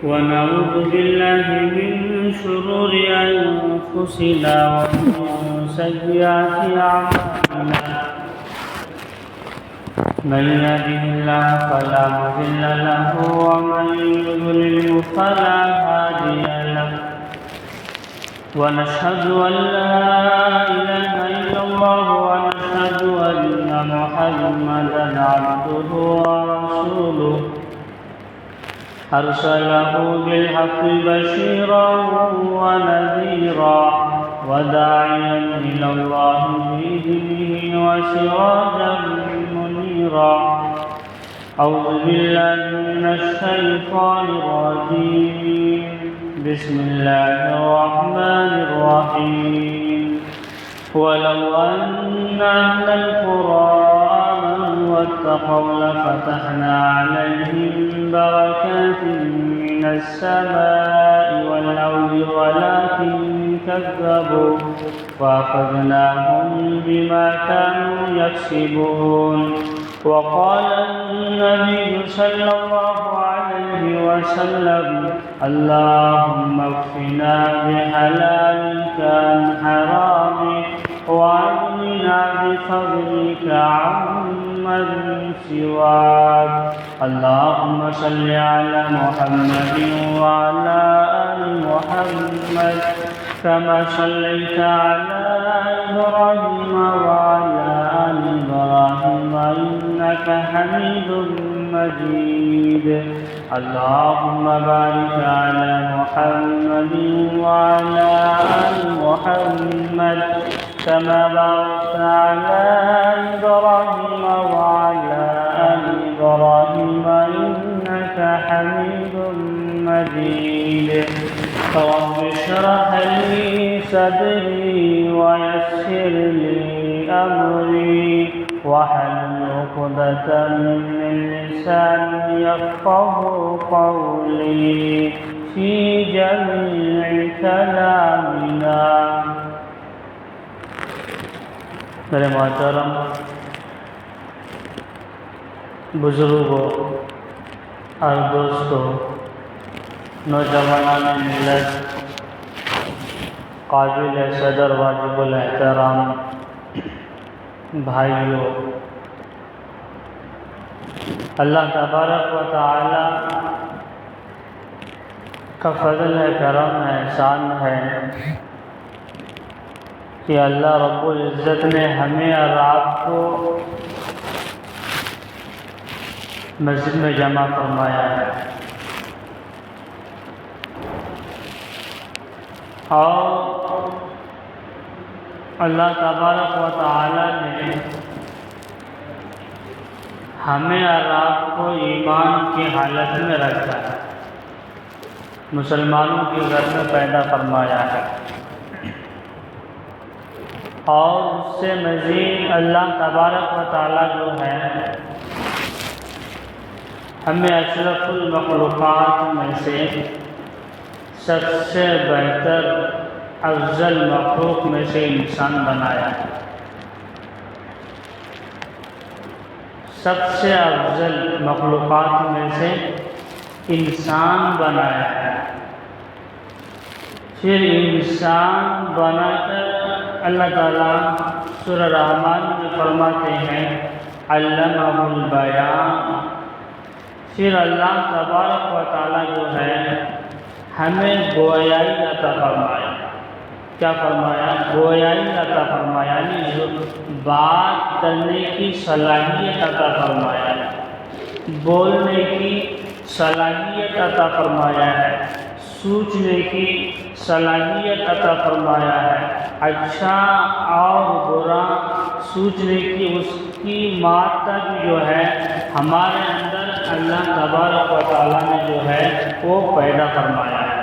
ونعوذ بالله من شرور أنفسنا ومن سيئات أعمالنا من يهده الله فلا مضل له ومن يضلل فلا هادي له ونشهد أن لا إله إلا الله ونشهد أن محمدا عبده ورسوله أرسله بالحق بشيرا ونذيرا وداعيا إلى الله بإذنه وسراجا منيرا أعوذ بالله من الشيطان الرجيم بسم الله الرحمن الرحيم ولو أن أهل القرى آمنوا واتقوا لفتحنا عليهم بركات من السماء والأرض ولكن كذبوا فأخذناهم بما كانوا يكسبون وقال النبي صلى الله عليه وسلم اللهم اكفنا بحلالك عن حرامك وأغننا بفضلك عمن سواك اللهم صل على محمد وعلى آل محمد كما صليت على إبراهيم وعلى آل إبراهيم إنك حميد مجيد اللهم بارك على محمد وعلى آل محمد كما باركت على إبراهيم وعلى آل إبراهيم إنك حميد مجيد رب اشرح لي صدري ويسر لي أمري واحلل عقدة من لساني يفقهوا قولي في جميع كلامنا. میرے محترم بزرگوں اور دوستوں، نوجوانان ملت، قابل صدر واجب الاحترام بھائیوں، اللہ تبارک و تعالی کا فضل ہے، کرم ہے، احسان ہے کہ اللہ رب العزت نے ہمیں اور آپ کو مسجد میں جمع فرمایا ہے، اور اللہ تبارک و تعالی نے ہمیں اور آپ کو ایمان کی حالت میں رکھا ہے، مسلمانوں کے گھر میں پیدا فرمایا ہے، اور اس سے مزید اللہ تبارک و تعالی جو ہے ہمیں اشرف المخلوقات میں سے سب سے بہتر افضل مخلوق میں سے انسان بنایا ہے، سب سے افضل مخلوقات میں سے انسان بنایا ہے۔ پھر انسان بنا کر اللہ تعالیٰ سورہ رحمان میں فرماتے ہیں علمہ البیان۔ پھر اللہ تبارک و تعالیٰ جو ہے ہمیں گویائی عطا فرمایا۔ کیا فرمایا؟ گویائی عطا فرمایا، یعنی جو بات کرنے کی صلاحیت عطا فرمایا ہے، بولنے کی صلاحیت عطا فرمایا ہے، سوچنے کی صلاحیت عطا فرمایا ہے، اچھا اور برا سوچنے کی اس کی مادہ جو ہے ہمارے اندر اللہ تبارک و تعالیٰ نے جو ہے وہ پیدا فرمایا ہے۔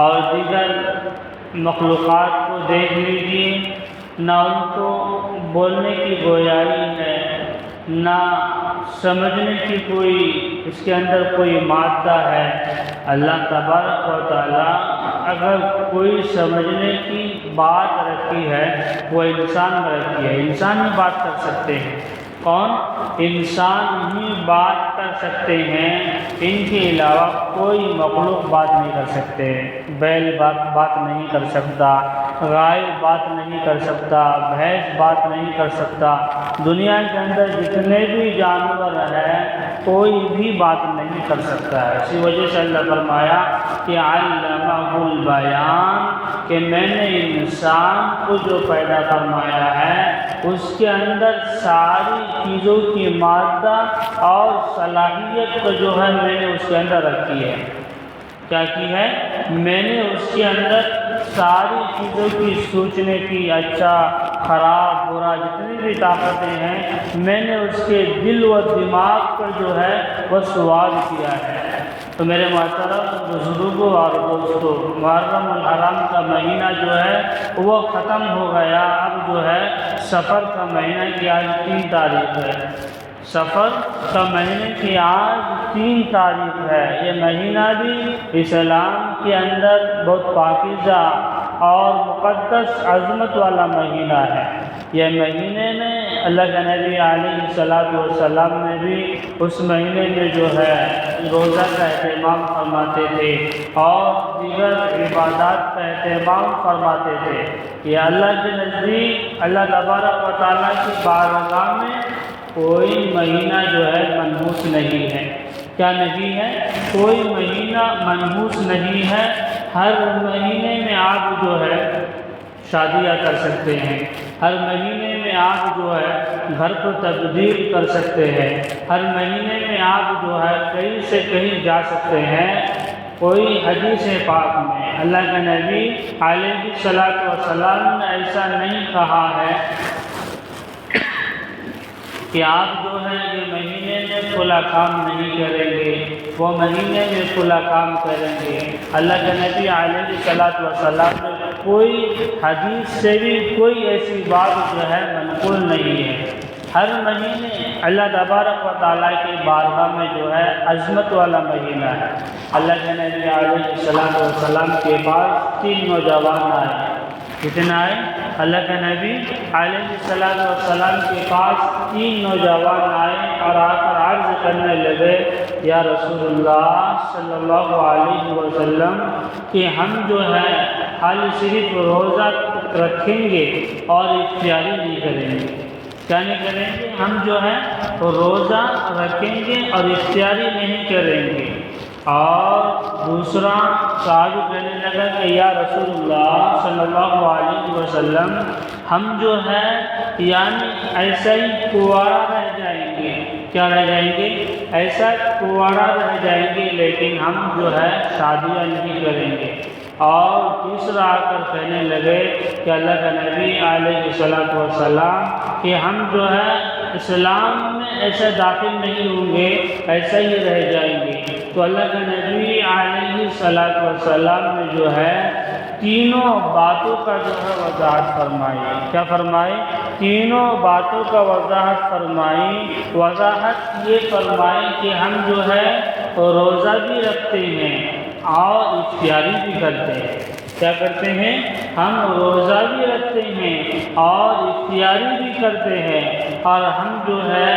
اور دیگر مخلوقات کو دیکھ لیجیے، نہ ان کو بولنے کی گویائی ہے، نہ سمجھنے کی کوئی اس کے اندر کوئی مادہ ہے۔ اللہ تبارک و تعالیٰ اگر کوئی سمجھنے کی بات رکھی ہے وہ انسان میں رکھی ہے، انسان بھی بات کر سکتے ہیں، کون؟ انسان ہی بات کر سکتے ہیں، ان کے علاوہ کوئی مخلوق بات نہیں کر سکتے۔ بیل بات نہیں کر سکتا، گائے بات نہیں کر سکتا، بھینس بات نہیں کر سکتا، دنیا کے اندر جتنے بھی جانور ہیں کوئی بھی بات نہیں کر سکتا ہے۔ اسی وجہ سے اللہ فرمایا کہ علمہ البیان، کہ میں نے انسان کو جو پیدا فرمایا ہے اس کے اندر ساری چیزوں کی مادہ اور صلاحیت کو جو ہے میں نے اس کے اندر رکھی ہے۔ کیا کی ہے؟ میں نے اس کے اندر ساری چیزوں کی سوچنے کی، اچھا خراب برا جتنی بھی طاقتیں ہیں میں نے اس کے دل و دماغ پر جو ہے وہ سوار کیا ہے۔ تو میرے محترم بزرگوں اور دوستوں، محرم الحرام کا مہینہ جو ہے وہ ختم ہو گیا۔ اب جو ہے سفر کا مہینہ کی آج 3 تاریخ ہے، سفر کا مہینے کی آج 3 تاریخ ہے۔ یہ مہینہ بھی اسلام کے اندر بہت پاکیزہ اور مقدس عظمت والا مہینہ ہے۔ یہ مہینے میں اللہ کے نبی علیہ السلام نے بھی اس مہینے میں جو ہے روزہ کا اہتمام فرماتے تھے اور دیگر عبادات کا اہتمام فرماتے تھے۔ یہ اللہ کے نزدیک اللہ تبارک و تعالیٰ کی بارگاہ میں کوئی مہینہ جو ہے منحوس نہیں ہے۔ کیا نہیں ہے؟ کوئی مہینہ منحوس نہیں ہے۔ ہر مہینے میں آپ جو ہے شادیاں کر سکتے ہیں، ہر مہینے میں آپ جو ہے گھر کو تبدیل کر سکتے ہیں، ہر مہینے میں آپ جو ہے کہیں سے کہیں جا سکتے ہیں۔ کوئی حدیث پاک میں اللہ کے نبی علیہ السلام نے ایسا نہیں کہا ہے کہ آپ جو ہے یہ مہینے میں کھلا کام نہیں کریں گے، وہ مہینے میں کھلا کام کریں گے۔ اللہ کے نبی علیہ السلام نے کوئی حدیث سے بھی کوئی ایسی بات جو ہے منقول نہیں ہے۔ ہر مہینے اللہ تبارک و تعالیٰ کی بارگاہ میں جو ہے عظمت والا مہینہ ہے۔ اللہ کے نبی علیہ السلام کے پاس 3 نوجوان آئے۔ کتنا آئے؟ اللہ کے نبی علیہ السلام کے پاس 3 نوجوان آئے اور آ کر عرض کرنے لگے، یا رسول اللہ صلی اللہ علیہ وسلم کہ ہم جو ہے خالی صرف روزہ رکھیں گے اور افطاری نہیں کریں گے۔ کیا نہیں کریں گے؟ ہم جو ہے روزہ رکھیں گے اور افطاری نہیں کریں گے۔ اور دوسرا صحابی کہنے لگا کہ یا رسول اللہ صلی اللہ علیہ وسلم ہم جو ہے یعنی ایسا ہی کنوارا رہ جائیں گے۔ کیا رہ جائیں گے؟ ایسا کنوارا رہ جائیں گے، لیکن ہم جو ہے شادیاں نہیں کریں گے۔ اور تیسرا آ کر کہنے لگے کہ اللہ کا نبی علیہ السلام کہ ہم جو ہے اسلام میں ایسے داخل نہیں ہوں گے، ایسا ہی رہ جائیں گے۔ تو اللہ کے نبی علیہ السلام نے جو ہے تینوں باتوں کا جو ہے وضاحت فرمائی۔ کیا فرمائی؟ تینوں باتوں کا وضاحت فرمائی۔ وضاحت یہ فرمائی کہ ہم جو ہے روزہ بھی رکھتے ہیں اور افطاری بھی کرتے ہیں۔ کیا کرتے ہیں؟ ہم روزہ بھی رکھتے ہیں اور افطاری بھی کرتے ہیں، اور ہم جو ہے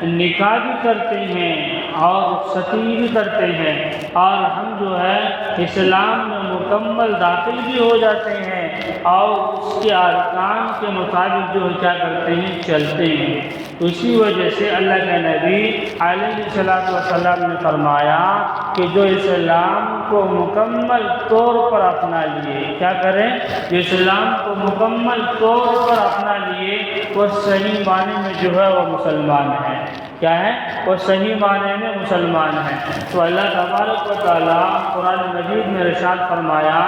نکاح بھی کرتے ہیں اور رخصتی بھی کرتے ہیں، اور ہم جو ہے اسلام میں مکمل داخل بھی ہو جاتے ہیں اور اس کے ارکان کے مطابق جو کیا کرتے ہیں چلتے ہیں۔ اسی وجہ سے اللہ کے نبی علیہ السلام نے فرمایا کہ جو اسلام کو مکمل طور پر اپنا لیے، کیا کریں؟ جو اسلام کو مکمل طور پر اپنا لیے وہ صحیح معنی میں جو ہے وہ مسلمان ہے۔ کیا ہے؟ وہ صحیح معنی میں مسلمان ہے۔ تو اللہ تبارک و تعالیٰ قرآن مجید میں ارشاد فرمایا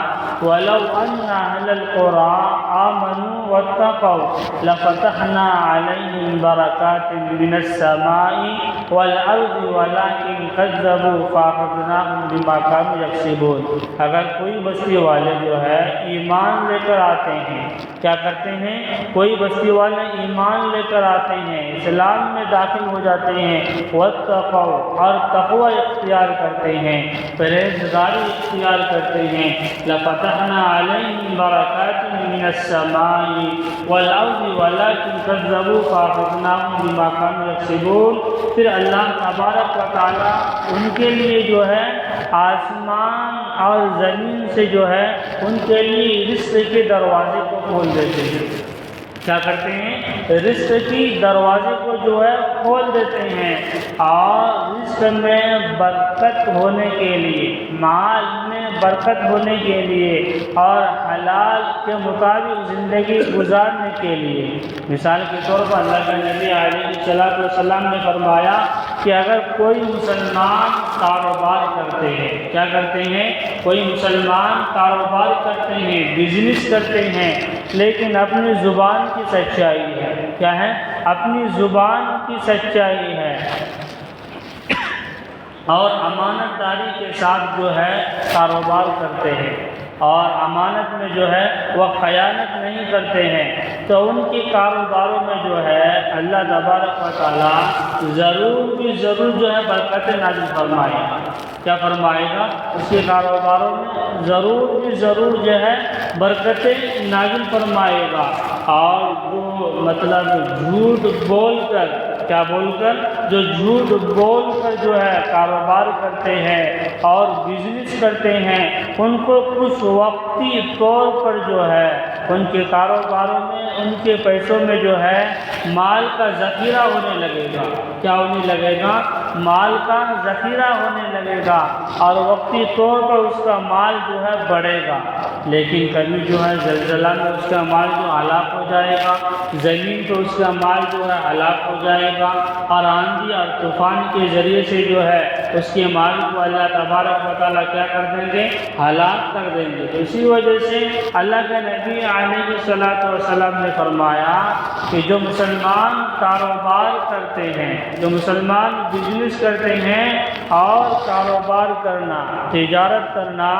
وَلَوْ أَنَّ أَهْلَ الْقُرَىٰ آمَنُوا وَاتَّقَوْا لَفَتَحْنَا عَلَيْهِمْ بَرَكَاتٍ مِّنَ السَّمَاءِ وَالْأَرْضِ وَلَٰكِن كَذَّبُوا فَأَخَذْنَاهُمْ بِمَا كَانُوا يَكْسِبُونَ۔ اگر کوئی بستی والے جو ہے ایمان لے کر آتے ہیں، کیا کرتے ہیں؟ کوئی بستی والے ایمان لے کر آتے ہیں، اسلام میں داخل ہو جاتے کرتے ہیں، واتقوا اور تقوی اختیار کرتے ہیں، پرہیزگاری اختیار کرتے ہیں، لفتحنا علیہم برکات من السماء والارض ولکن کذبوا فاخذناہم بما كانوا یکسبون۔ پھر اللہ تبارک و تعالیٰ ان کے لیے جو ہے آسمان اور زمین سے جو ہے ان کے لیے رزق کے دروازے کو کھول دیتے ہیں۔ کیا کرتے ہیں؟ رزق کی دروازے کو جو ہے کھول دیتے ہیں، اور رزق میں برکت ہونے کے لیے، مال میں برکت ہونے کے لیے اور حلال کے مطابق زندگی گزارنے کے لیے۔ مثال کے طور پر اللہ کے نبی علیہ الصلوۃ والسلام نے فرمایا کہ اگر کوئی مسلمان کاروبار کرتے ہیں، کیا کرتے ہیں؟ کوئی مسلمان کاروبار کرتے ہیں، بزنس کرتے ہیں، لیکن اپنی زبان کی سچائی ہے، کیا ہے؟ اپنی زبان کی سچائی ہے، اور امانت داری کے ساتھ جو ہے کاروبار کرتے ہیں، اور امانت میں جو ہے وہ خیانت نہیں کرتے ہیں، تو ان کے کاروباروں میں جو ہے اللہ تبارک و تعالیٰ ضرور بھی ضرور جو ہے برکت نازل فرمائے گا۔ کیا فرمائے گا؟ اس کے کاروباروں میں ضرور بھی ضرور جو ہے برکت نازل فرمائے گا۔ اور جو مطلب جھوٹ بول کر، کیا بول کر؟ جو جھوٹ بول کر جو ہے کاروبار کرتے ہیں اور بزنس کرتے ہیں، ان کو کچھ وقتی طور پر جو ہے ان کے کاروباروں میں، ان کے پیسوں میں جو ہے مال کا ذخیرہ ہونے لگے گا۔ کیا ہونے لگے گا؟ مال کا ذخیرہ ہونے لگے گا، اور وقتی طور پر اس کا مال جو ہے بڑھے گا، لیکن کبھی جو ہے زلزلہ میں اس کا مال جو ہلاک ہو جائے گا، زمین تو اس کا مال جو ہے ہلاک ہو جائے گا، اور آندھی اور طوفان کے ذریعے سے جو ہے اس کے مال کو اللہ تبارک و تعالیٰ کیا کر دیں گے؟ ہلاک کر دیں گے۔ اسی وجہ سے اللہ کے نبی علیہ الصلوۃ والسلام نے فرمایا کہ جو مسلمان کاروبار کرتے ہیں، جو مسلمان بزنس کرتے ہیں، اور کاروبار کرنا، تجارت کرنا،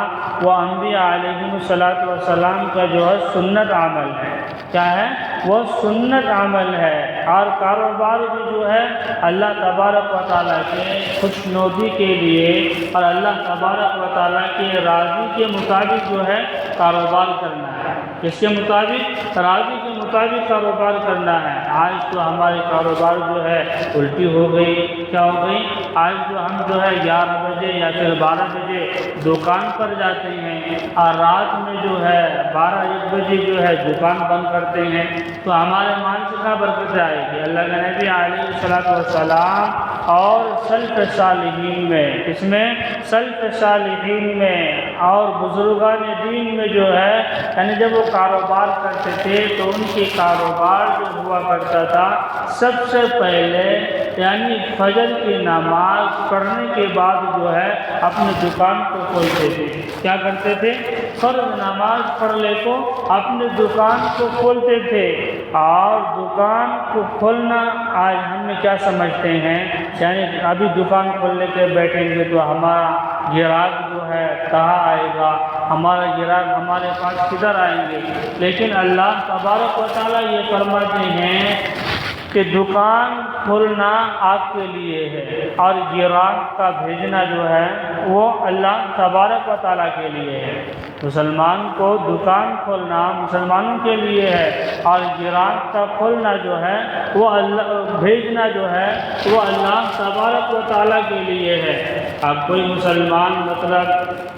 وہ انبیاء علیہ الصلوۃ والسلام کا جو ہے سنت عمل ہے۔ کیا ہے؟ وہ سنت عمل ہے، اور کاروبار بھی جو ہے اللہ تبارک و تعالیٰ کے خوشنودی کے لیے اور اللہ تبارک و تعالیٰ کے راضی کے مطابق جو ہے کاروبار کرنا ہے۔ اس کے مطابق، راضی کے مطابق کاروبار کرنا ہے۔ آج تو ہمارے کاروبار جو ہے الٹی ہو گئی۔ کیا ہو گئی؟ آج جو ہم جو ہے 11 بجے یا پھر 12 بجے دکان پر جاتے ہیں، اور رات میں جو ہے 12-1 بجے جو ہے دکان بند کرتے ہیں، تو ہمارے مال سے کہاں برکت آئے گی؟ اللہ کے نبی علیہ الصلوۃ والسلام اور سلف صالحین میں، اس میں سلف صالحین میں اور بزرگان دین میں جو ہے، یعنی جب وہ کاروبار کرتے تھے تو ان کے کاروبار جو ہوا کرتا تھا، سب سے پہلے یعنی فجر کی نماز پڑھنے کے بعد جو ہے اپنے دکان کو کھولتے تھے۔ کیا کرتے تھے؟ فرض نماز پڑھ لے کو اپنے دکان کو کھولتے تھے۔ اور دکان کو کھولنا آج ہم نے کیا سمجھتے ہیں، یعنی ابھی دکان کھولنے کے بیٹھیں گے تو ہمارا گراہک جو ہے کہاں آئے گا، ہمارا گراہک ہمارے پاس کدھر آئیں گے؟ لیکن اللہ تبارک و تعالیٰ یہ فرماتے ہیں کہ دکان کھولنا آپ کے لیے ہے، اور گراہک کا بھیجنا جو ہے وہ اللہ تبارک و تعالیٰ کے لیے ہے۔ مسلمان کو دکان کھولنا مسلمانوں کے لیے ہے، اور گراہک کا کھولنا جو ہے وہ اللہ بھیجنا جو ہے وہ اللہ تبارک و تعالیٰ کے لیے ہے۔ اب کوئی مسلمان مطلب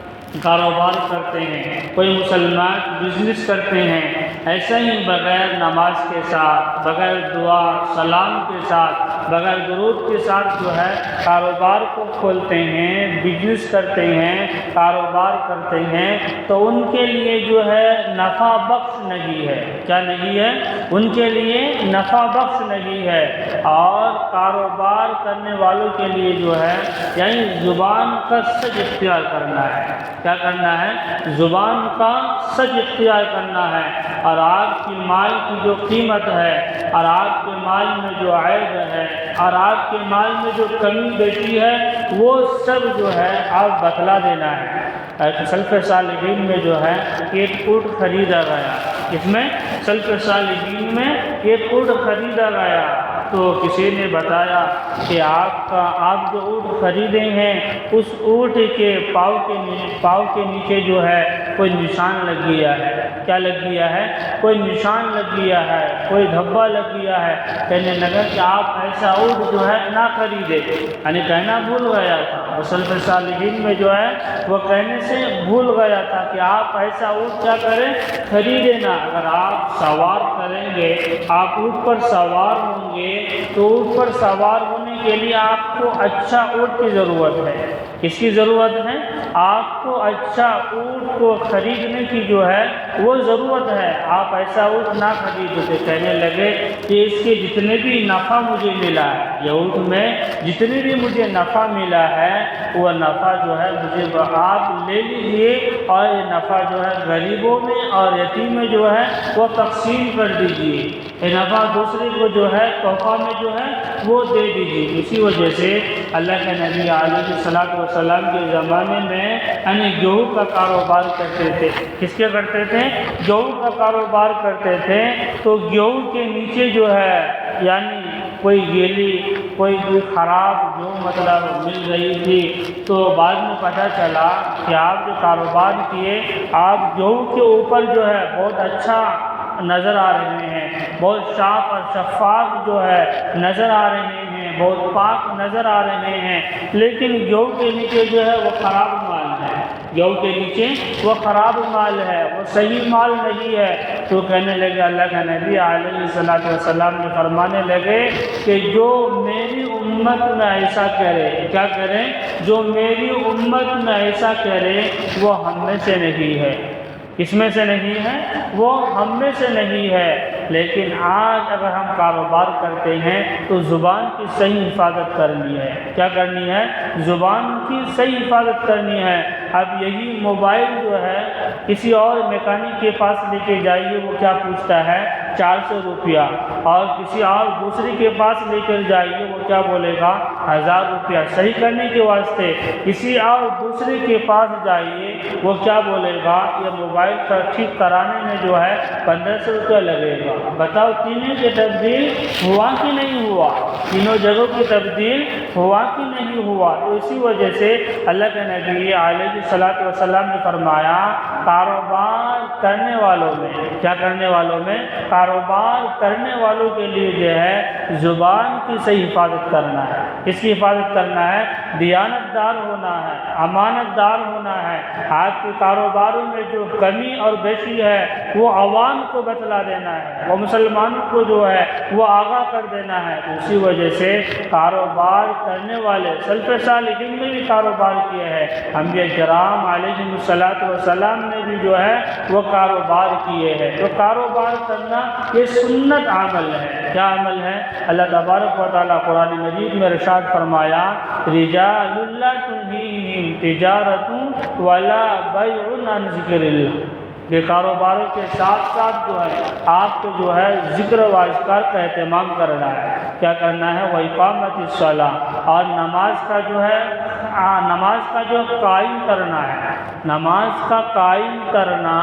کاروبار کرتے ہیں، کوئی مسلمان بزنس کرتے ہیں، ایسے ہی بغیر نماز کے ساتھ، بغیر دعا سلام کے ساتھ، بغیر درود کے ساتھ جو ہے کاروبار کو کھولتے ہیں، بزنس کرتے ہیں، کاروبار کرتے ہیں، تو ان کے لیے جو ہے نفع بخش نہیں ہے۔ کیا نہیں ہے؟ ان کے لیے نفع بخش نہیں ہے۔ اور کاروبار کرنے والوں کے لیے جو ہے یعنی زبان کا سچ اختیار کرنا ہے۔ کیا کرنا ہے؟ زبان کا سچ اختیار کرنا ہے، اور آپ کی مال کی جو قیمت ہے، اور آپ کے مال میں جو عیب ہے، اور آپ کے مال میں جو کمی بیشی ہے، وہ سب جو ہے آپ بتلا دینا ہے۔ سلف صالحین میں جو ہے ایک اونٹ خریدا گیا، اس میں سلف صالحین میں ایک اونٹ خریدا گیا، تو کسی نے بتایا کہ آپ جو اونٹ خریدے ہیں اس اونٹ کے پاؤں کے نیچے جو ہے کوئی نشان لگ گیا ہے۔ کیا لگ گیا ہے؟ کوئی نشان لگ گیا ہے، کوئی دھبا لگ گیا ہے۔ کہنے لگا کہ آپ ایسا اونٹ جو ہے نہ خریدے، یعنی کہنا بھول گیا تھا۔ سلف صالحین میں جو ہے وہ کہنے سے بھول گیا تھا کہ آپ ایسا اونٹ کیا کریں؟ خریدے نہ۔ اگر آپ سوار کریں گے، آپ اونٹ پر سوار ہوں گے تو اونٹ پر سوار ہونے کے لیے آپ کو اچھا اونٹ کی ضرورت ہے۔ کس کی ضرورت ہے؟ آپ کو اچھا اونٹ کو خریدنے کی جو ہے وہ ضرورت ہے۔ آپ ایسا اونٹ نہ خریدتے۔ کہنے لگے کہ اس کے جتنے بھی نفع مجھے ملا ہے، یہ اونٹ میں جتنے بھی مجھے نفع ملا ہے وہ نفع جو ہے مجھے آپ لے لیجئے، اور یہ نفع جو ہے غریبوں میں اور یتیم میں جو ہے وہ تقسیم کر دیجئے۔ یہ نفع دوسرے کو جو ہے تحفہ میں جو ہے وہ دے دیجئے۔ اسی وجہ سے اللہ کے نبی علیہ السلام کے زمانے میں یعنی گیہوں کا کاروبار کرتے تھے۔ کس کے کرتے تھے؟ گیہوں کا کاروبار کرتے تھے۔ تو گیہوں کے نیچے جو ہے یعنی کوئی گیلی کوئی خراب جو مطلب مل رہی تھی، تو بعد میں پتہ چلا کہ آپ جو کاروبار کیے، آپ گیہوں کے اوپر جو ہے بہت اچھا نظر آ رہے ہیں، بہت صاف اور شفاف جو ہے نظر آ رہے ہیں، بہت پاک نظر آ رہے ہیں، لیکن گیہوں کے نیچے جو ہے وہ خراب مال ہے۔ گیہوں کے نیچے وہ خراب مال ہے، وہ صحیح مال نہیں ہے۔ تو کہنے لگے اللہ کا نبی علیہ السلام نے فرمانے لگے کہ جو میری امت میں ایسا کرے، کیا کریں؟ جو میری امت میں ایسا کرے وہ ہم میں سے نہیں ہے۔ کس میں سے نہیں ہے؟ وہ ہم میں سے نہیں ہے۔ لیکن آج اگر ہم کاروبار کرتے ہیں تو زبان کی صحیح حفاظت کرنی ہے۔ کیا کرنی ہے؟ زبان کی صحیح حفاظت کرنی ہے۔ اب یہی موبائل جو ہے کسی اور میکینک کے پاس لے کے جائیے، وہ کیا پوچھتا ہے؟ 400 روپیہ، اور کسی اور دوسرے کے پاس لے کر جائیے، وہ کیا بولے گا؟ 1000 روپیہ صحیح کرنے کے واسطے۔ کسی اور دوسرے کے پاس جائیے، وہ کیا بولے گا؟ یہ موبائل ٹھیک کرانے میں جو ہے 1500 روپیہ لگے گا۔ بتاؤ تینوں کی تبدیل ہوا کہ نہیں ہوا؟ تینوں جگہوں کی تبدیل ہوا کہ نہیں ہوا؟ تو اسی وجہ سے اللہ کے نبی علیہ السلام نے فرمایا کاروبار کرنے والوں میں، کیا کرنے والوں میں؟ کاروبار کرنے والوں کے لیے جو ہے زبان کی صحیح حفاظت کرنا ہے۔ اس کی حفاظت کرنا ہے، دیانت دار ہونا ہے، امانت دار ہونا ہے۔ آپ کے کاروباروں میں جو کمی اور بیشی ہے وہ عوام کو بتلا دینا ہے، وہ مسلمانوں کو جو ہے وہ آگاہ کر دینا ہے۔ اسی وجہ سے کاروبار کرنے والے سلف صالحین نے بھی کاروبار کیے ہیں، انبیاء کرام علیہ السلام نے بھی جو ہے وہ کاروبار کیے ہیں۔ تو کاروبار کرنا یہ سنت عمل ہے۔ کیا عمل ہے؟ اللہ تبارک و تعالیٰ قرآن مجید میں ارشاد فرمایا رجال لا تلہیہم تجارت ولا بیع عن ذکر اللہ۔ یہ کاروباروں کے ساتھ ساتھ جو ہے آپ کو جو ہے ذکر و اذکار کا اہتمام کرنا ہے۔ کیا کرنا ہے؟ وَإِقَامَةِ الصَّلَاةِ، اور نماز کا جو قائم کرنا ہے۔ نماز کا قائم کرنا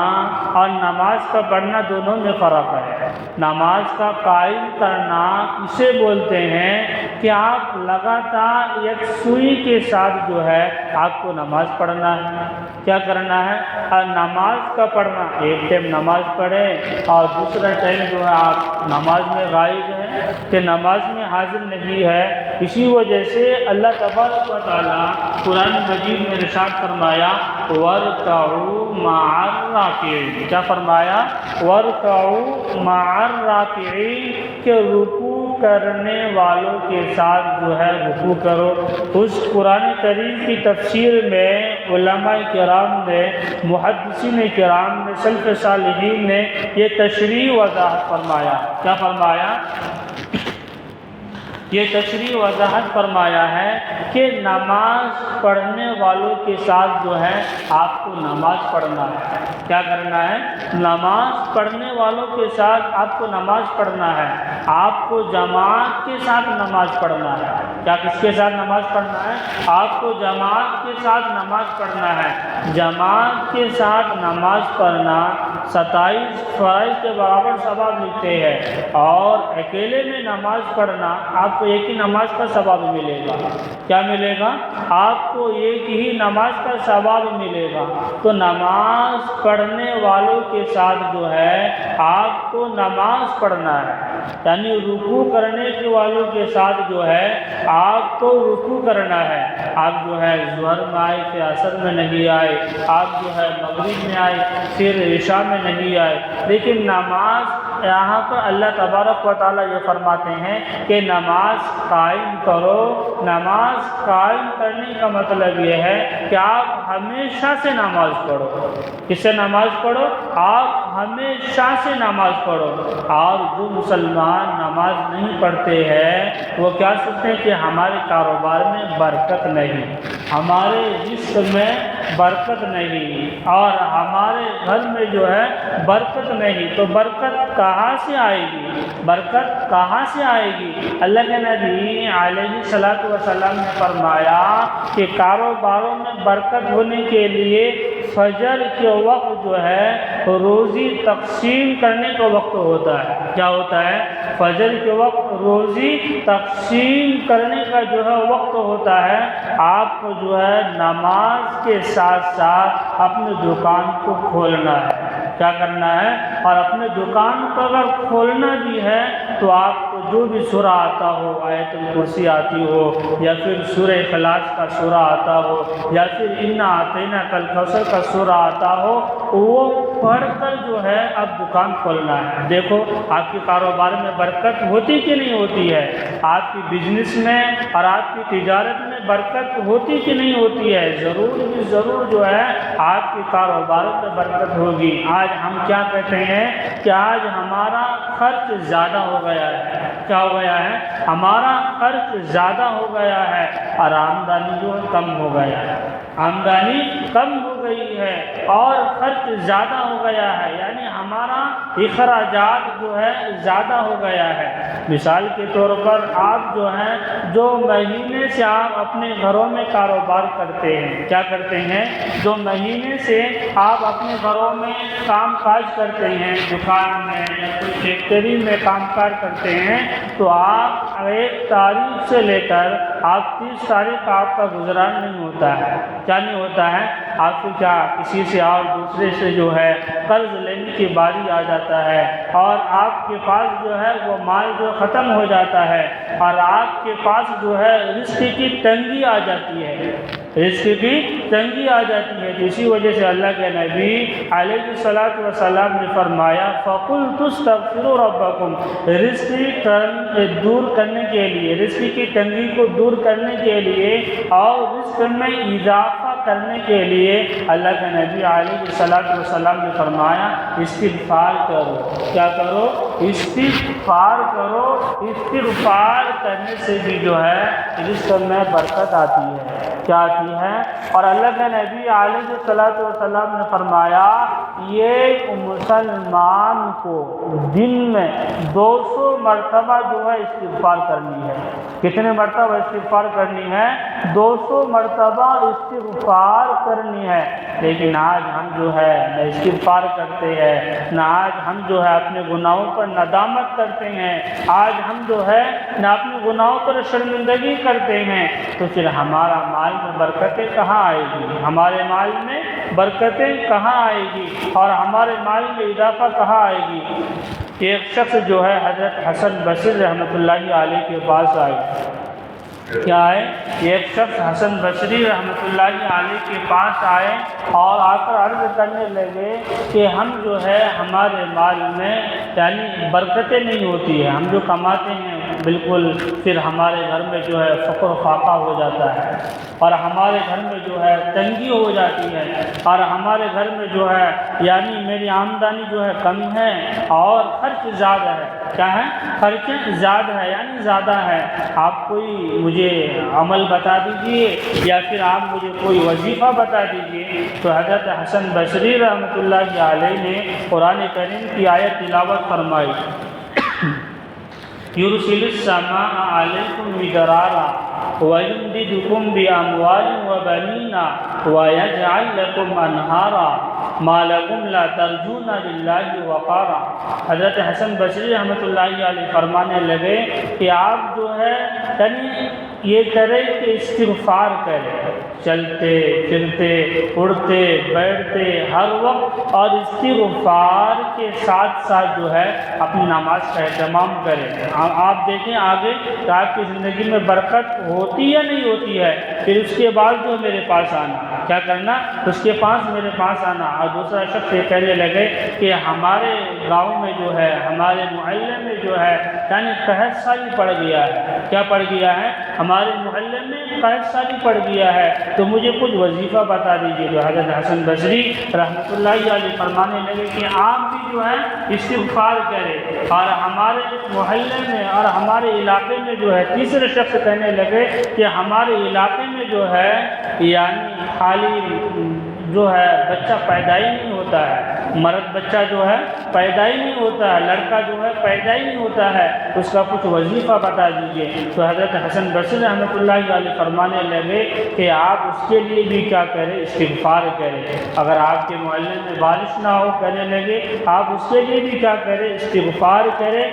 اور نماز کا پڑھنا دونوں میں فرق ہے۔ نماز کا قائم کرنا اسے بولتے ہیں کہ آپ لگاتار یکسوئی کے ساتھ جو ہے آپ کو نماز پڑھنا ہے۔ کیا کرنا ہے؟ اور نماز کا پڑھنا، ایک ٹائم نماز پڑھیں اور دوسرا ٹائم جو ہے آپ نماز میں غائب ہیں کہ نماز میں حاضر نہیں ہے۔ اسی وجہ سے اللہ تبارک و تعالیٰ قرآن مجید میں ارشاد فرمایا وَارْكَعُوا مَعَ الرَّاكِعِينَ۔ کیا فرمایا؟ وَارْكَعُوا مَعَ الرَّاكِعِينَ، کہ رکوع کرنے والوں کے ساتھ جو ہے رکوع کرو۔ اس قرآن کریم کی تفسیر میں علماء کرام نے، محدثین کرام نے، سلف صالحین نے یہ تشریح وضاحت فرمایا۔ کیا فرمایا؟ یہ تشریح وضاحت فرمایا ہے کہ نماز پڑھنے والوں کے ساتھ جو ہے آپ کو نماز پڑھنا ہے۔ کیا کرنا ہے؟ نماز پڑھنے والوں کے ساتھ آپ کو نماز پڑھنا ہے، آپ کو جماعت کے ساتھ نماز پڑھنا ہے۔ کیا کس کے ساتھ نماز پڑھنا ہے؟ آپ کو جماعت کے ساتھ نماز پڑھنا ہے۔ جماعت کے ساتھ نماز پڑھنا 27 فرائض کے برابر ثواب ملتے ہیں، اور اکیلے میں نماز پڑھنا آپ کو ایک ہی نماز کا ثواب ملے گا۔ کیا ملے گا؟ آپ کو ایک ہی نماز کا ثواب ملے گا۔ تو نماز پڑھنے والوں کے ساتھ جو ہے آپ کو نماز پڑھنا ہے، یعنی رکوع کرنے کے والوں کے ساتھ جو ہے آپ کو رکوع کرنا ہے۔ آپ جو ہے ظہر میں آئے پھر عصر میں نہیں آئے، آپ جو ہے مغرب میں آئے پھر عشاء میں نہیں آئے، لیکن نماز یہاں پر اللہ تبارک و تعالیٰ یہ فرماتے ہیں کہ نماز قائم کرو۔ نماز قائم کرنے کا مطلب یہ ہے کہ آپ ہمیشہ سے نماز پڑھو۔ کس سے نماز پڑھو؟ آپ ہمیشہ سے نماز پڑھو۔ اور جو مسلمان نماز نہیں پڑھتے ہیں وہ کیا سوچتے ہیں کہ ہمارے کاروبار میں برکت نہیں، ہمارے رزق میں برکت نہیں، اور ہمارے گھر میں جو ہے برکت نہیں۔ تو برکت کہاں سے آئے گی؟ برکت کہاں سے آئے گی؟ اللہ کے نبی علیہ السلام نے فرمایا کہ کاروباروں میں برکت ہونے کے لیے فجر کے وقت جو ہے روزی تقسیم کرنے کا وقت ہوتا ہے۔ کیا ہوتا ہے؟ فجر کے وقت روزی تقسیم کرنے کا جو ہے وقت ہوتا ہے۔ آپ کو جو ہے نماز کے ساتھ ساتھ اپنے دکان کو کھولنا ہے۔ کیا کرنا ہے؟ اور اپنے دکان کو اگر کھولنا بھی ہے تو آپ کو جو بھی سورہ آتا ہو، آیت الکرسی آتی ہو، یا پھر سورہ اخلاص کا سورہ آتا ہو، یا پھر انا اعطیناک الکوثر کا سورہ آتا ہو، وہ پڑھ کر جو ہے اب دکان کھولنا ہے۔ دیکھو آپ کے کاروبار میں برکت ہوتی کہ نہیں ہوتی ہے؟ آپ کی بزنس میں اور آپ کی تجارت میں برکت ہوتی کہ نہیں ہوتی ہے؟ ضرور بھی ضرور جو ہے آپ کے کاروبار میں برکت ہوگی۔ آج ہم کیا کہتے ہیں کہ آج ہمارا خرچ زیادہ ہو گیا ہے۔ کیا ہو گیا ہے؟ ہمارا خرچ زیادہ ہو گیا ہے اور آمدنی جو ہے کم ہو گیا ہے۔ آمدنی کم ہو گئی ہے اور خرچ زیادہ ہو گیا ہے، یعنی ہمارا اخراجات جو ہے زیادہ ہو گیا ہے۔ مثال کے طور پر آپ جو ہیں جو مہینے سے آپ اپنے گھروں میں کاروبار کرتے ہیں، کیا کرتے ہیں؟ جو مہینے سے آپ اپنے گھروں میں کام کاج کرتے ہیں، دکان میں یا کوئی فیکٹری میں کام کاج کرتے ہیں، تو آپ 1 تاریخ سے لے کر آپ 30 تاریخ آپ کا گزران نہیں ہوتا ہے۔ کیا نہیں ہوتا ہے؟ آپ کو کیا کسی سے اور دوسرے سے جو ہے قرض لینے کی باری آ جاتا ہے، اور آپ کے پاس جو ہے وہ مال جو ختم ہو جاتا ہے، اور آپ کے پاس جو ہے رزق کی تنگی آ جاتی ہے، رزق کی تنگی آ جاتی ہے۔ اسی وجہ سے اللہ کے نبی علیہ السلام نے فرمایا فَقُلْتُ اسْتَغْفِرُوا رَبَّكُمْ، رزق دور کرنے کے لیے، رزق کی تنگی کو دور کرنے کے لیے اور رزق میں اضافہ کرنے کے لیے اللہ کے نبی علیہ السلام نے فرمایا استغفار کرو۔ کیا کرو؟ استغفار کرو۔ استغفار کرنے سے بھی جو ہے رزق میں برکت آتی ہے۔ کیا آتی ہے؟ اور اللہ کے نبی علیہ السلام نے فرمایا یہ مسلمان کو دن میں 200 مرتبہ جو ہے استغفار کرنی ہے۔ کتنے مرتبہ استغفار کرنی ہے؟ 200 مرتبہ استغفار کرنی ہے۔ لیکن آج ہم جو ہے نہ استغفار کرتے ہیں، نہ آج ہم جو ہے اپنے گناہوں پر ندامت کرتے ہیں، آج ہم جو ہے نہ اپنے گناہوں پر شرمندگی کرتے ہیں، تو پھر ہمارا مال میں برکتیں کہاں آئے گی؟ ہمارے مال میں برکتیں کہاں آئے گی اور ہمارے مال میں اضافہ کہاں آئے گی؟ ایک شخص جو ہے حضرت حسن بصری رحمۃ اللہ علیہ کے پاس آئے۔ کیا ہے؟ ایک شخص حسن بصری رحمۃ اللہ علیہ کے پاس آئے اور آ کر عرض کرنے لگے کہ ہم جو ہے ہمارے مال میں یعنی برکتیں نہیں ہوتی ہے، ہم جو کماتے ہیں بالکل پھر ہمارے گھر میں جو ہے فقر فاقہ ہو جاتا ہے، اور ہمارے گھر میں جو ہے تنگی ہو جاتی ہے، اور ہمارے گھر میں جو ہے یعنی میری آمدنی جو ہے کم ہے اور خرچ زیادہ ہے۔ کیا ہے؟ خرچ زیادہ ہے یعنی زیادہ ہے۔ آپ کوئی مجھے عمل بتا دیجئے یا پھر آپ مجھے کوئی وظیفہ بتا دیجئے۔ تو حضرت حسن بصری رحمۃ اللہ علیہ نے قرآن کریم کی آیت تلاوت فرمائی، یرسل السماء علیکم مدرارا ویمددکم باموال وبنین ویجعل لکم انہارا ما لکم لا ترجون للہ وقارا۔ حضرت حسن بصری رحمۃ اللہ علیہ فرمانے لگے کہ آپ جو ہے یعنی یہ کریں کہ استغفار کریں، چلتے پھرتے اڑتے بیٹھتے ہر وقت، اور استغفار کے ساتھ ساتھ جو ہے اپنی نماز کا اہتمام کریں۔ آپ دیکھیں آگے کہ آپ کی زندگی میں برکت ہوتی یا نہیں ہوتی ہے، پھر اس کے بعد جو میرے پاس آنا، کیا کرنا؟ اس کے پاس میرے پاس آنا۔ اور دوسرا شخص یہ کہنے لگے کہ ہمارے گاؤں میں جو ہے ہمارے محلے میں جو ہے یعنی قحط سالی پڑ گیا ہے۔ کیا پڑ گیا ہے؟ ہمارے محلے میں قحط سالی پڑ گیا ہے، تو مجھے کچھ وظیفہ بتا دیجیے۔ تو حضرت حسن بصری رحمۃ اللہ علیہ فرمانے لگے کہ آپ بھی جو ہے استغفار کریں، اور ہمارے محلے میں اور ہمارے علاقے میں جو ہے تیسرے شخص کہنے لگے کہ ہمارے علاقے میں جو ہے یعنی خالی جو ہے بچہ پیدا ہی نہیں ہوتا ہے، مرد بچہ جو ہے پیدا ہی نہیں ہوتا ہے، لڑکا جو ہے پیدا ہی نہیں ہوتا ہے، اس کا کچھ وظیفہ بتا دیجئے۔ تو حضرت حسن بصری رحمۃ اللہ علیہ فرمانے لگے کہ آپ اس کے لیے بھی کیا کریں؟ استغفار کریں۔ اگر آپ کے محلے میں بارش نہ ہو، کہنے لگے آپ اس کے لیے بھی کیا کریں؟ استغفار کریں۔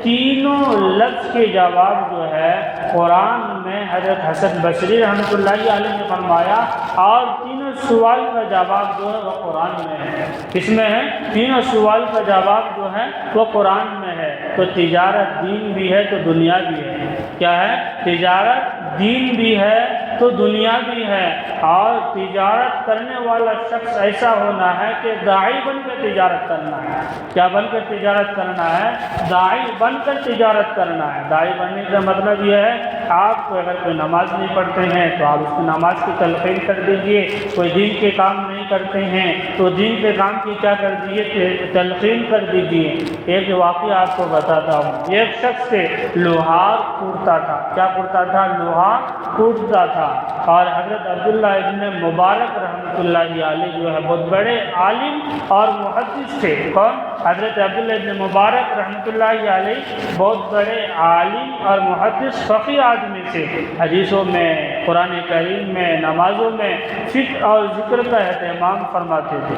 تینوں لفظ کے جواب جو ہے قرآن میں حضرت حسن بصری رحمۃ اللہ علیہ نے فرمایا، اور تینوں سوال کا جواب جو ہے وہ قرآن میں ہے۔ کس میں ہے؟ تینوں سوال کا جواب جو ہے وہ قرآن میں ہے۔ تو تجارت دین بھی ہے تو دنیا بھی ہے۔ کیا ہے؟ تجارت دین بھی ہے تو دنیا بھی ہے، اور تجارت کرنے والا شخص ایسا ہونا ہے کہ داعی بن کر تجارت کرنا ہے۔ کیا بن کر تجارت کرنا ہے؟ داعی بن کر تجارت کرنا ہے۔ داعی بننے کا مطلب یہ ہے آپ کو اگر کوئی نماز نہیں پڑھتے ہیں تو آپ اس کی نماز کی تلقین کر دیجئے، کوئی دین کے کام نہیں کرتے ہیں تو دین کے کام کی کیا کر دیجئے؟ تلقین کر دیجئے۔ ایک واقعہ آپ کو بتاتا ہوں، ایک شخص سے لوہار کوٹتا تھا۔ کیا کوٹتا تھا؟ لوہار کوٹتا تھا، اور حضرت عبداللہ ابن مبارک رحمۃ اللہ علیہ جو ہے بہت بڑے عالم اور محدث تھے۔ کون؟ حضرت عبداللہ ابن مبارک رحمۃ اللہ علیہ بہت بڑے عالم اور محدث فقیہ آدمی تھے، حدیثوں میں، قرآن کریم میں، نمازوں میں فقہ اور ذکر کا اہتمام فرماتے تھے۔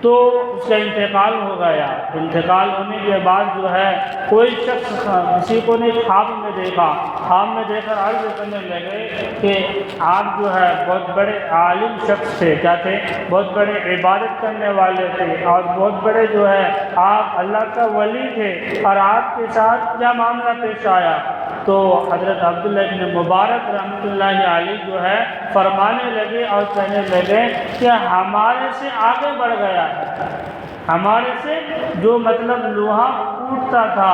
تو اس کا انتقال ہو گیا۔ انتقال ہونے کے بعد جو ہے کوئی شخص کسی کو نے خواب میں دیکھا، خواب میں دیکھ کر عرض کرنے لگے کہ آپ جو ہے بہت بڑے عالم شخص تھے۔ کیا تھے؟ بہت بڑے عبادت کرنے والے تھے، اور بہت بڑے جو ہے آپ اللہ کا ولی تھے، اور آپ کے ساتھ کیا معاملہ پیش آیا؟ تو حضرت عبداللہ ابن مبارک رحمۃ اللہ علیہ جو ہے فرمانے لگے اور کہنے لگے کہ ہمارے سے آگے بڑھ گیا ہے، ہمارے سے جو مطلب لوہا کوٹتا تھا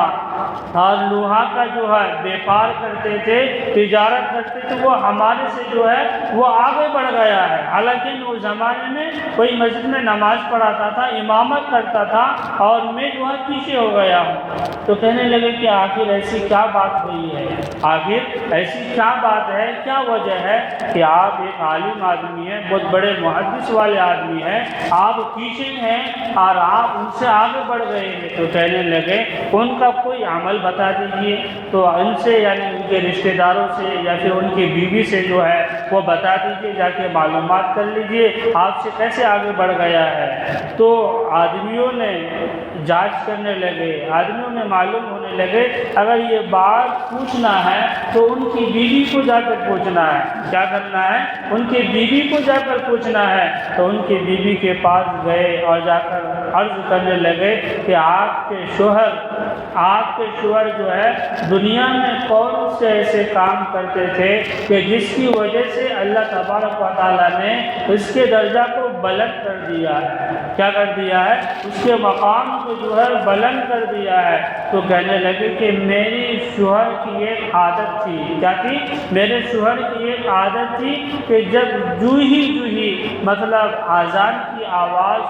اور لوہا کا جو ہے بیپار کرتے تھے، تجارت کرتے تھے، وہ ہمارے سے جو ہے وہ آگے بڑھ گیا ہے۔ حالانکہ اس زمانے میں کوئی مسجد میں نماز پڑھاتا تھا، امامت کرتا تھا، اور میں جو ہے پیچھے ہو گیا ہوں۔ تو کہنے لگے کہ آخر ایسی کیا بات ہوئی ہے؟ آخر ایسی کیا بات ہے، کیا وجہ ہے کہ آپ ایک عالم آدمی ہیں، بہت بڑے محدث والے آدمی ہیں، آپ پیچھے ہیں اور آپ ان سے آگے بڑھ گئے ہیں؟ تو کہنے لگے ان کا کوئی عمل بتا دیجئے۔ تو ان سے یعنی ان کے رشتہ داروں سے یا پھر ان کی بیوی سے جو ہے وہ بتا دیجئے، جا کے معلومات کر لیجئے آپ سے کیسے آگے بڑھ گیا ہے۔ تو آدمیوں نے جانچ کرنے لگے، آدمیوں نے معلوم ہونے لگے اگر یہ بات پوچھنا ہے تو ان کی بیوی کو جا کر پوچھنا ہے۔ کیا کرنا ہے؟ ان کی بیوی کو جا کر پوچھنا ہے۔ تو ان کی بیوی کے پاس گئے اور جا کر عرض کرنے لگے کہ آپ کے شوہر آپ آپ کے شوہر جو ہے دنیا میں کون سے ایسے کام کرتے تھے کہ جس کی وجہ سے اللہ تبارک و تعالیٰ نے اس کے درجہ کو بلند کر دیا ہے؟ کیا کر دیا ہے؟ اس کے مقام کو جو ہے بلند کر دیا ہے۔ تو کہنے لگے کہ میری شوہر کی ایک عادت تھی۔ کیا تھی؟ میرے شوہر کی ایک عادت تھی کہ جب جو ہی مطلب اذان کی آواز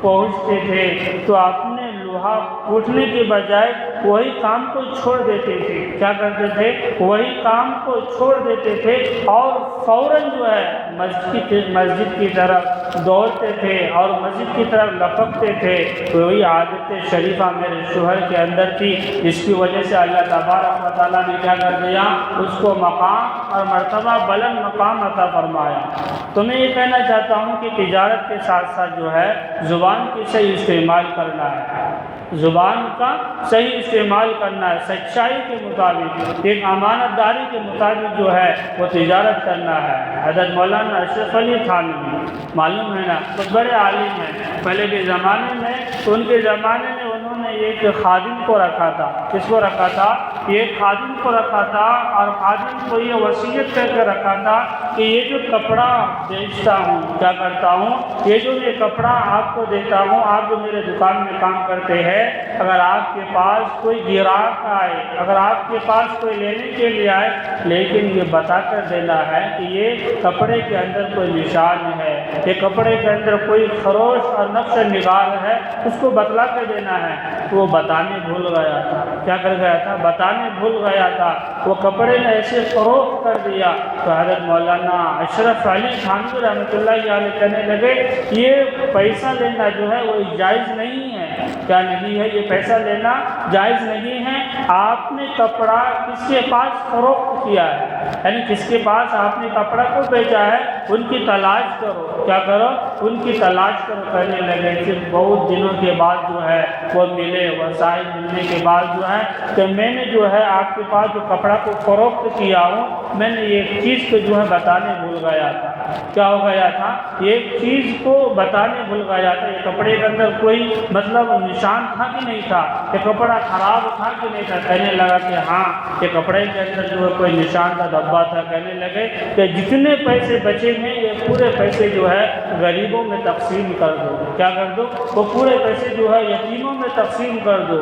پہنچتے تھے تو اپنے لوہا اٹھنے کے بجائے وہی کام کو چھوڑ دیتے تھے۔ کیا کرتے تھے؟ وہی کام کو چھوڑ دیتے تھے اور فوراً جو ہے مسجد کی طرف دوڑتے تھے اور مسجد کی طرف لپکتے تھے۔ وہی عادت شریفہ میرے شوہر کے اندر تھی، جس کی وجہ سے اللہ تبارک و تعالیٰ نے کیا کر دیا؟ اس کو مقام اور مرتبہ بلند مقام عطا فرمایا۔ تو میں یہ کہنا چاہتا ہوں کہ تجارت کے ساتھ ساتھ جو ہے زبان کی صحیح استعمال کرنا ہے، زبان کا صحیح استعمال کرنا ہے، سچائی کے مطابق، ایک امانت داری کے مطابق جو ہے وہ تجارت کرنا ہے۔ حضرت مولانا اشرف علی تھانوی معلوم ہے نا، بہت بڑے عالم ہیں، پہلے کے زمانے میں ان کے زمانے میں انہوں نے ایک خادم کو رکھا تھا۔ کس کو رکھا تھا؟ ایک خادم کو رکھا تھا، اور خادم کو یہ وصیت کر کے رکھا تھا کہ یہ جو کپڑا بیچتا ہوں، کیا کرتا ہوں، یہ جو میں کپڑا آپ کو دیتا ہوں، آپ جو میرے دکان میں کام کرتے ہیں، اگر آپ کے پاس کوئی گراہک آئے، اگر آپ کے پاس کوئی لینے کے لیے آئے، لیکن یہ بتا کر دینا ہے کہ یہ کپڑے کے اندر کوئی نشان ہے، یہ کپڑے کے اندر کوئی خروش اور نقش نگار ہے، اس کو بتلا کر دینا ہے۔ وہ بتانے بھول گیا تھا۔ کیا کر گیا تھا؟ بتانے بھول گیا تھا۔ وہ کپڑے نے ایسے فروخت کر دیا تو حضرت مولانا اشرف علی تھانوی رحمۃ اللہ علیہ کہنے لگے یہ پیسہ لینا جو ہے وہ جائز نہیں ہے۔ کیا نہیں ہے؟ یہ پیسہ لینا جائز نہیں ہے۔ آپ نے کپڑا کس کے پاس فروخت کیا ہے، یعنی کس کے پاس آپ نے کپڑا کو بیچا ہے، ان کی تلاش کرو۔ کیا کرو؟ ان کی تلاش کرو۔ کرنے لگے پھر بہت دنوں کے بعد جو ہے وہ ملے، وسائل ملنے کے بعد جو ہے کہ میں نے جو ہے آپ کے پاس جو کپڑا کو فروخت کیا ہوں، میں نے ایک چیز کو جو ہے بتانے بھول گیا تھا۔ کیا ہو گیا تھا؟ ایک چیز کو بتانے بھول گیا تھا۔ یہ کپڑے کے اندر کوئی مطلب نشان تھا کہ نہیں تھا؟ یہ کپڑا خراب تھا کہ نہیں تھا؟ کہنے لگا کہ ہاں یہ کپڑے کے اندر جو ہے کوئی نشان تھا، دھبا تھا۔ کہنے لگے کہ جتنے پیسے بچے ہیں یہ پورے پیسے جو ہے غریبوں میں تقسیم کر دو۔ کیا کر دو؟ وہ پورے پیسے جو ہے یتیموں میں تقسیم کر دو۔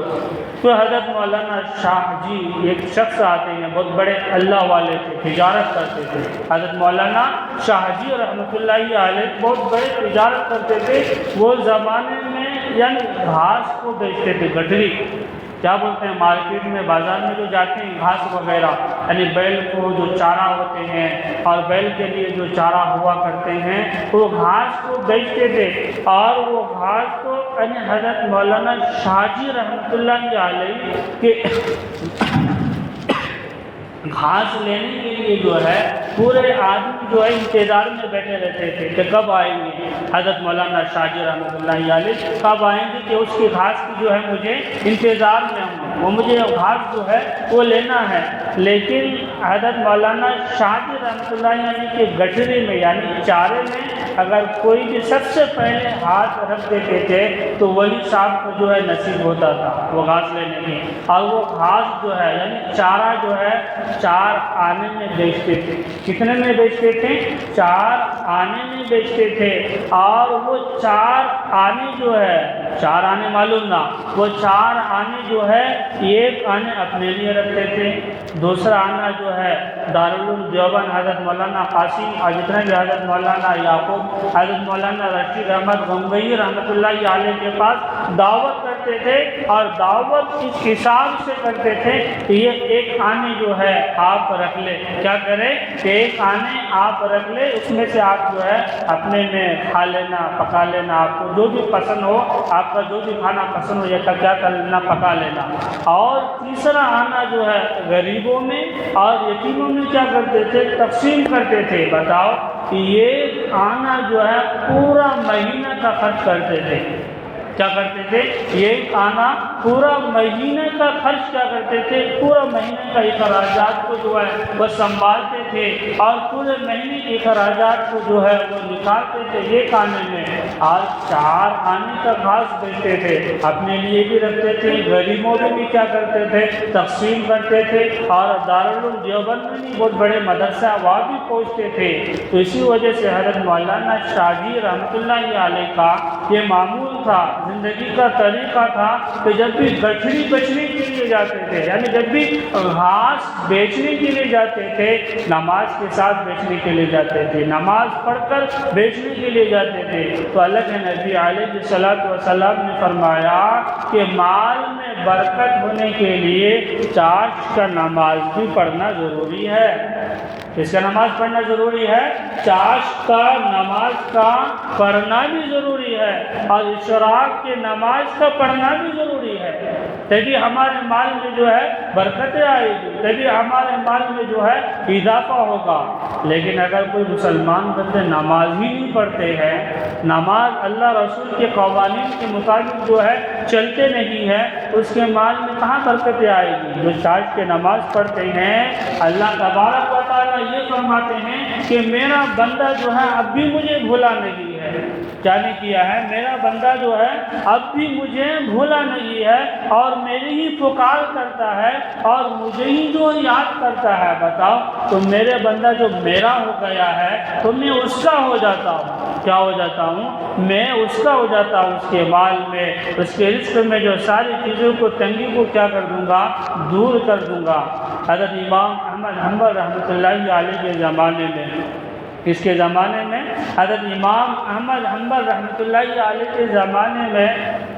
تو حضرت مولانا شاہ جی ایک شخص آتے ہیں، بہت بڑے اللہ والے تھے، تجارت کرتے تھے۔ حضرت مولانا شاہ جی رحمۃ اللہ علیہ بہت بڑے تجارت کرتے تھے۔ وہ زمانے میں یعنی گھاس کو بیچتے تھے، گٹری کیا بولتے ہیں، مارکیٹ میں بازار میں جو جاتے ہیں گھاس وغیرہ، یعنی بیل کو جو چارہ ہوتے ہیں اور بیل کے لیے جو چارہ ہوا کرتے ہیں، وہ گھاس کو بیچتے تھے۔ اور وہ گھاس کو یعنی حضرت مولانا شاہ جی رحمۃ اللہ علیہ کے گھاس لینے کے لیے جو ہے پورے آدمی جو ہے انتظار میں بیٹھے رہتے تھے کہ کب آئیں گے حضرت مولانا شاہ جی رحمۃ اللہ علیہ، کب آئیں گے کہ اس کی گھاس کی جو ہے مجھے انتظار میں ہوں، وہ مجھے گھاس جو ہے وہ لینا ہے۔ لیکن حضرت مولانا شاہ جی رحمۃ اللہ علیہ کے گٹھری میں یعنی چارے میں اگر کوئی بھی سب سے پہلے ہاتھ رکھ دیتے تھے تو وہی صاحب کو جو ہے نصیب ہوتا تھا وہ گھاس لینے کی۔ اور وہ گھاس جو ہے یعنی چارہ جو ہے 4 آنے میں بیچتے تھے۔ کتنے میں بیچتے تھے؟ 4 آنے میں بیچتے تھے۔ اور وہ 4 آنے جو ہے، 4 آنے معلوم نا، وہ 4 آنے جو ہے ایک آنے اپنے لیے رکھتے تھے، دوسرا آنا جو ہے دارالعلوم دیوبند حضرت مولانا قاسم اور جتنے بھی حضرت مولانا یعقوب، حضرت مولانا رشید احمد غمگئی رحمۃ اللہ علیہ کے پاس دعوت کرتے تھے، اور دعوت اس حساب سے کرتے تھے کہ یہ ایک آنے جو ہے آپ رکھ لے۔ کیا کرے کہ ایک آنے آپ رکھ لے، اس میں سے آپ جو ہے اپنے میں کھا لینا، پکا لینا، آپ کو جو بھی پسند ہو، آپ کا جو بھی کھانا پسند ہو یہ کیا کر لینا، پکا لینا۔ اور تیسرا آنا جو ہے غریبوں میں اور یتیموں میں کیا کرتے تھے، تقسیم کرتے تھے۔ بتاؤ کہ یہ آنا جو ہے پورا مہینہ کا خرچ کرتے تھے۔ کیا کرتے تھے؟ یہ کھانا پورا مہینے کا خرچ کیا کرتے تھے، پورا مہینے کا اخراجات کو جو ہے وہ سنبھالتے تھے اور پورے مہینے کے اخراجات کو جو ہے وہ نکالتے تھے یہ کھانے میں۔ آج 4 آنے کا گھاس بیچتے تھے، اپنے لیے بھی رکھتے تھے، غریبوں میں بھی کیا کرتے تھے، تقسیم کرتے تھے، اور دارالعلوم دیوبند میں بھی بہت بڑے مدرسہ وہاں بھی پہنچتے تھے۔ تو اسی وجہ سے حضرت مولانا شاہ جی رحمۃ اللہ علیہ کا یہ معمول تھا، زندگی کا طریقہ تھا کہ جب بھی گٹھڑی بیچنے کے لیے جاتے تھے، یعنی جب بھی گھاس بیچنے کے لیے جاتے تھے، نماز کے ساتھ بیچنے کے لیے جاتے تھے، نماز پڑھ کر بیچنے کے لیے جاتے تھے۔ تو اللہ کے نبی علیہ الصلوۃ والسلام نے فرمایا کہ مال میں برکت ہونے کے لیے چارج کا نماز بھی پڑھنا ضروری ہے۔ اس کا نماز پڑھنا ضروری ہے، چاشت کا نماز کا پڑھنا بھی ضروری ہے، اور اشراق کے نماز کا پڑھنا بھی ضروری ہے، تبھی ہمارے مال میں جو ہے برکتیں آئے گی، تبھی ہمارے مال میں جو ہے اضافہ ہوگا۔ لیکن اگر کوئی مسلمان بندے نماز ہی نہیں پڑھتے ہیں، نماز اللہ رسول کے قوانین کے مطابق جو ہے چلتے نہیں ہیں، اس کے مال میں کہاں برکتیں آئے گی؟ جو چارج کے نماز پڑھتے ہیں، اللہ تبارک و تعالیٰ یہ فرماتے ہیں کہ میرا بندہ جو ہے اب بھی مجھے بھولا نہیں ہے۔ کیا نہیں کیا ہے؟ میرا بندہ جو ہے اب بھی مجھے بھولا نہیں ہے، اور میری ہی پکار کرتا ہے اور مجھے ہی جو یاد کرتا ہے۔ بتاؤ، تو میرے بندہ جو میرا ہو گیا ہے تو میں اس کا ہو جاتا ہوں۔ کیا ہو جاتا ہوں؟ میں اس کا ہو جاتا ہوں، اس کے مال میں، اس کے رزق میں جو ساری چیزوں کو، تنگی کو کیا کر دوں گا؟ دور کر دوں گا۔ حضرت امام احمد حنبل رحمۃ اللہ علیہ کے زمانے میں، اس کے زمانے میں حضرت امام احمد حنبل رحمۃ اللہ علیہ کے زمانے میں،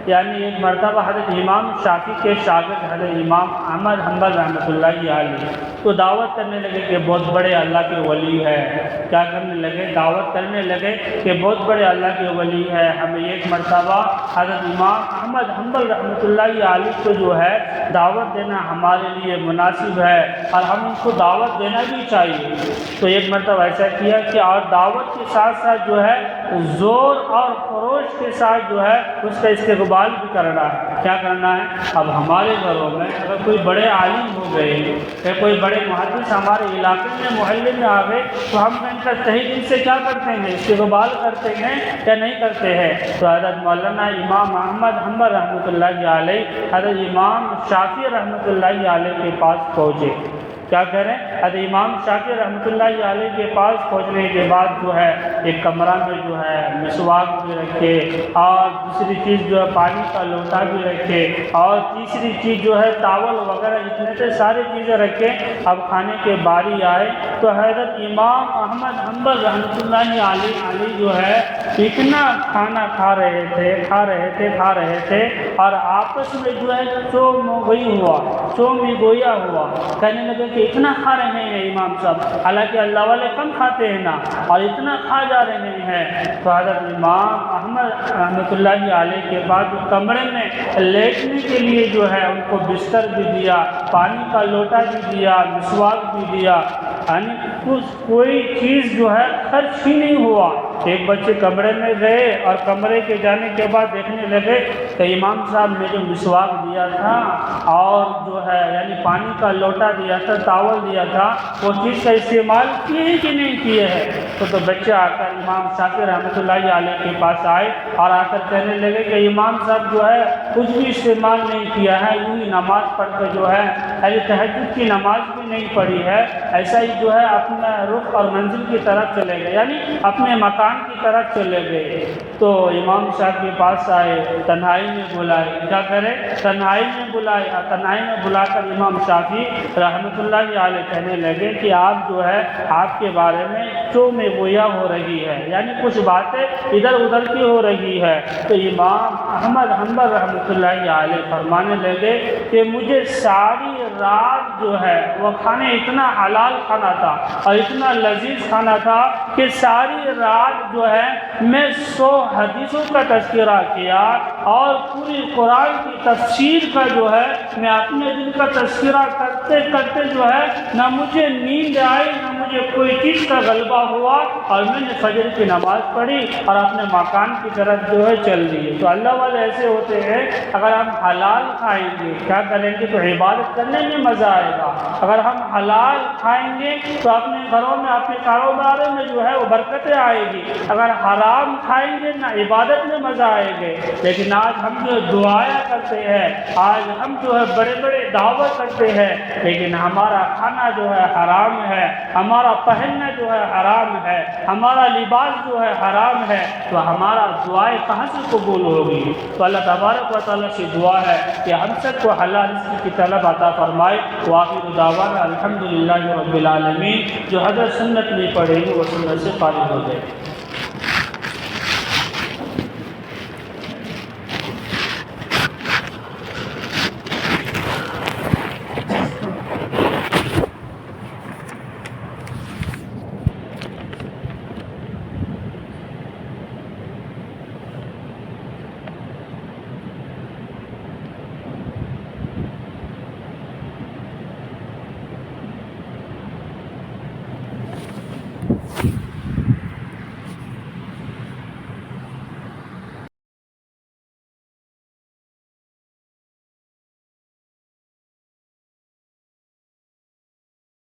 یعنی ایک مرتبہ حضرت امام شافعی کے شاگرد حضرت امام احمد حنبل رحمۃ اللہ علیہ تو دعوت کرنے لگے کہ بہت بڑے اللہ کے ولی ہے۔ کیا کرنے لگے؟ دعوت کرنے لگے کہ بہت بڑے اللہ کے ولی ہے، ہمیں ایک مرتبہ حضرت امام احمد حنبل رحمۃ اللہ علیہ کو جو ہے دعوت دینا ہمارے لیے مناسب ہے، اور ہم ان کو دعوت دینا بھی چاہیے۔ تو ایک مرتبہ ایسا کیا کہ اور دعوت کے ساتھ ساتھ جو ہے زور اور خروش کے ساتھ جو ہے اس کا استقبال بھی کرنا ہے۔ کیا کرنا ہے؟ اب ہمارے گھروں میں اگر کوئی بڑے عالم ہو گئے یا کوئی بڑے محدث ہمارے علاقے میں، محلے میں آ گئے، تو ہم ان کا صحیح دل سے کیا کرتے ہیں؟ استقبال کرتے ہیں یا نہیں کرتے ہیں؟ تو حضرت مولانا امام احمد حنبل رحمۃ اللہ علیہ حضرت امام شافعی رحمۃ اللہ علیہ کے پاس پہنچے۔ کیا کریں؟ حضرت امام شافعی رحمۃ اللہ علیہ کے پاس پہنچنے کے بعد جو ہے ایک کمرہ میں جو ہے مسواک بھی رکھے، اور دوسری چیز جو ہے پانی کا لوٹا بھی رکھے، اور تیسری چیز جو ہے ٹاول وغیرہ، اتنے سے ساری چیزیں رکھے۔ اب کھانے کے باری آئے تو حضرت امام احمد حنبل رحمۃ اللہ علیہ جو ہے اتنا کھانا کھا رہے تھے اور آپس میں جو ہے چومی گویا ہوا، کہنے لگے کہ اتنا کھا رہے ہیں امام صاحب، حالانکہ اللہ والے کم کھاتے ہیں نا، اور اتنا کھا جا رہے ہیں۔ تو حضرت امام احمد رحمۃ اللہ علیہ کے بعد کمرے میں لیٹنے کے لیے جو ہے ان کو بستر بھی دیا، پانی کا لوٹا بھی دیا، مسواک بھی دیا، یعنی کوئی چیز جو ہے خرچ ہی نہیں ہوا۔ ایک بچے کمرے میں گئے اور کمرے کے جانے کے بعد دیکھنے لگے کہ امام صاحب نے جو مسواک دیا تھا اور جو ہے یعنی پانی کا لوٹا دیا تھا، ٹاول دیا تھا، وہ چیز کا استعمال کیے کہ نہیں کیے ہیں۔ تو بچے آ کر امام شافعی رحمۃ اللہ علیہ کے پاس آئے اور آ کر کہنے لگے کہ امام صاحب جو ہے کچھ بھی استعمال نہیں کیا ہے، یوں ہی نماز پڑھ کر جو ہے تہجد کی نماز بھی نہیں پڑھی ہے، ایسا ہی جو ہے اپنا رخ اور منزل کی طرف چلے گئے، یعنی اپنے مکان کی طرف چلے گئے۔ تو امام صاحب کے پاس آئے، تنہائی میں بلائے، کیا کرے؟ تنہائی میں بلائے، اور تنہائی میں بلا کر امام شافعی رحمۃ اللہ علیہ کہنے لگے کہ آپ جو ہے آپ کے بارے میں چوم گویا ہو رہی ہے، یعنی کچھ باتیں ادھر ادھر کی ہو رہی ہے۔ تو امام احمد حنبل رحمۃ اللہ علیہ فرمانے لگے کہ مجھے ساری رات جو ہے وہ کھانے اتنا حلال کھانا تھا اور اتنا لذیذ کھانا تھا کہ ساری رات جو ہے میں 100 حدیثوں کا تذکرہ کیا، اور پوری قرآن کی تفسیر کا جو ہے میں اپنے دل کا تذکرہ کرتے کرتے جو ہے نہ مجھے نیند آئی نہ مجھے کوئی چیز کا غلبہ ہوا اور میں نے فجر کی نماز پڑھی اور اپنے مکان کی طرف جو ہے چل دیے۔ تو اللہ والے ایسے ہوتے ہیں، اگر ہم حلال کھائیں گے کیا کریں گے تو عبادت کرنے میں مزہ آئے گا، اگر ہم حلال کھائیں گے تو اپنے گھروں میں اپنے کاروباروں میں جو ہے وہ برکتیں آئے گی، اگر حرام کھائیں گے نہ عبادت میں مزہ آئے گے۔ لیکن آج ہم جو دعائیں کرتے ہیں، آج ہم جو ہے بڑے بڑے دعوت کرتے ہیں، لیکن ہمارا کھانا جو ہے حرام ہے، ہمارا پہننا جو ہے حرام ہے، ہمارا لباس جو ہے حرام ہے، تو ہمارا دعائیں کہاں سے قبول ہوگی؟ تو اللہ تبارک و تعالیٰ سے دعا ہے کہ ہم سب کو حلال رزق کی طلب عطا فرمائے۔ وآخر دعوانا الحمدللہ رب العالمین۔ جو حضرت سنت نہیں پڑھے گی وہ سنت سے فارغ ہو جائے۔